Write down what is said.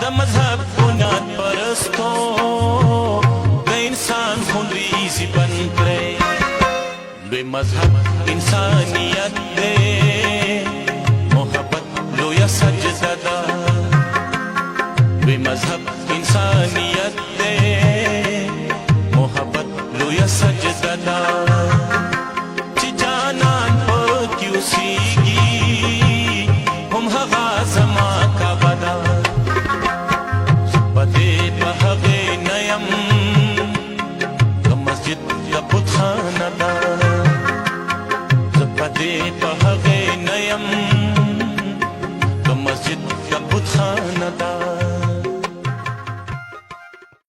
د مذهب بنیاد پرستو د انسان خونریزي بند کړئ لوی مذهب انسانیت دی محبت لویه سجده ده لوی مذهب انسانیت دی محبت لویه سجده ده چې جانان پکې اوسېږي هم هغه زما کعبه ده په هغې نه یم د مسجد د بتخانه ده